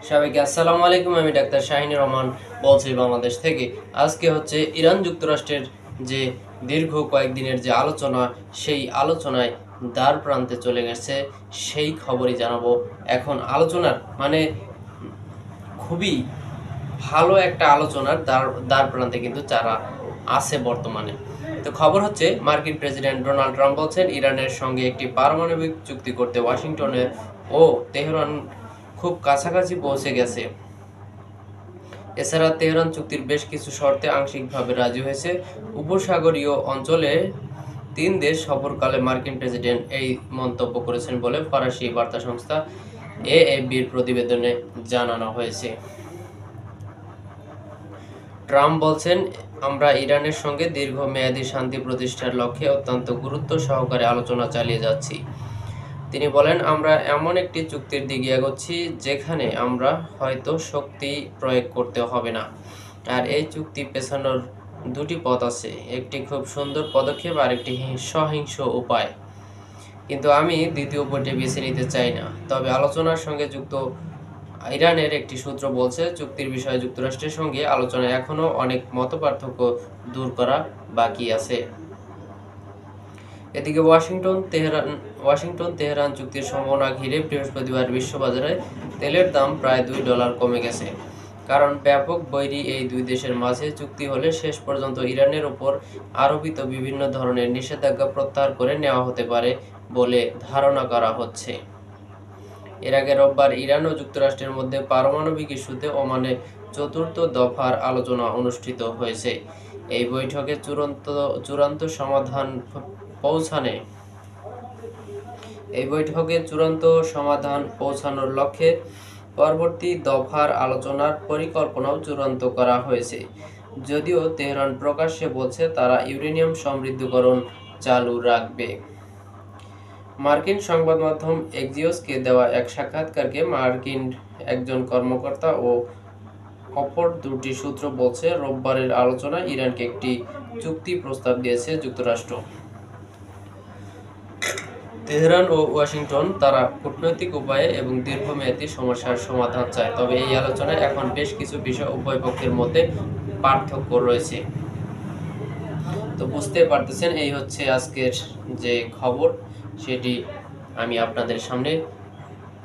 সবাইকে আসসালামু আলাইকুম। আমি ডাক্তার শাহিন রহমান বলছি বাংলাদেশ থেকে। আজকে হচ্ছে ইরান যুক্তরাষ্ট্রের যে দীর্ঘ কয়েকদিনের যে আলোচনা, সেই আলোচনায় দ্বার প্রান্তে চলে গেছে, সেই খবরই জানাবো। এখন আলোচনার মানে খুবই ভালো একটা আলোচনার দ্বার প্রান্তে কিন্তু যারা আছে বর্তমানে। তো খবর হচ্ছে, মার্কিন প্রেসিডেন্ট ডোনাল্ড ট্রাম্প বলছেন ইরানের সঙ্গে একটি পারমাণবিক চুক্তি করতে ওয়াশিংটনে ও তেহরান খুব কাছাকাছি পৌঁছে গেছে। এছাড়া তেহরান চুক্তির বেশ কিছু শর্তে আংশিকভাবে রাজি হয়েছে। উপসাগরীয় অঞ্চলে 3 দেশ সফরকালে মার্কিন প্রেসিডেন্ট এই মন্তব্য করেছেন বলে ফরাসি বার্তা সংস্থা এএফপির প্রতিবেদনে জানানো হয়েছে। ট্রাম্প বলছেন, আমরা ইরানের সঙ্গে দীর্ঘমেয়াদী শান্তি প্রতিষ্ঠার লক্ষ্যে অত্যন্ত গুরুত্ব সহকারে আলোচনা চালিয়ে যাচ্ছি। তিনি বলেন, আমরা এমন একটি চুক্তির দিকে এগোচ্ছি যেখানে আমরা হয়তো শক্তি প্রয়োগ করতে হবে না। আর এই চুক্তি পেছানোর দুটি পথ আছে, একটি খুব সুন্দর পদক্ষেপ আর একটি সহিংস উপায়। কিন্তু আমি দ্বিতীয় উপায়টি বেছে নিতে চাই না। তবে আলোচনার সঙ্গে যুক্ত ইরানের একটি সূত্র বলছে, চুক্তির বিষয়ে যুক্তরাষ্ট্রের সঙ্গে আলোচনায় এখনও অনেক মতপার্থক্য দূর করা বাকি আছে। এদিকে ওয়াশিংটন তেহরান চুক্তির সম্ভাবনা ঘিরে বৃহস্পতিবার বিশ্ববাজারে তেলের দাম প্রায় $2 কমে গেছে। কারণ ব্যাপক বৈরী এই দুই দেশের মাঝে চুক্তি হলে শেষ পর্যন্ত ইরানের ওপর আরোপিত বিভিন্ন ধরনের নিষেধাজ্ঞা প্রত্যাহার করে নেওয়া হতে পারে বলে ধারণা করা হচ্ছে। এর আগে রোববার ইরান ও যুক্তরাষ্ট্রের মধ্যে পারমাণবিক ইস্যুতে ওমানে 4th দফার আলোচনা অনুষ্ঠিত হয়েছে। এই বৈঠকে চূড়ান্ত সমাধান পৌঁছানোর লক্ষ্যে পরবর্তী দফার আলোচনার পরিকল্পনাও চূড়ান্ত করা হয়েছে। যদিও তেহরান প্রকাশ্যে বলছে তারা ইউরেনিয়াম সমৃদ্ধকরণ চালু রাখবে। মার্কিন সংবাদ মাধ্যম এক্সিওসকে দেওয়া এক সাক্ষাৎকারকে মার্কিন একজন কর্মকর্তা ও অপর দুটি সূত্র বলছে, রোববারের আলোচনায় ইরানকে একটি চুক্তি প্রস্তাব দিয়েছে যুক্তরাষ্ট্র। তেহরান ও ওয়াশিংটন তারা কূটনৈতিক উপায়ে এবং দীর্ঘমেয়াদী সমস্যার সমাধান চায়। তবে এই আলোচনায় এখন বেশ কিছু বিষয় উভয় পক্ষের মধ্যে পার্থক্য রয়েছে। তো বুঝতে পারতেছেন, এই হচ্ছে আজকের যে খবর, সেটি আমি আপনাদের সামনে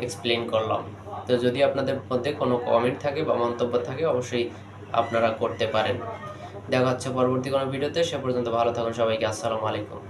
এক্সপ্লেইন করলাম। তো যদি আপনাদের মধ্যে কোনো কমেন্ট থাকে বা মন্তব্য থাকে, অবশ্যই আপনারা করতে পারেন। দেখা হচ্ছে পরবর্তী কোনো ভিডিওতে। সে পর্যন্ত ভালো থাকুন সবাইকে। আসসালামু আলাইকুম।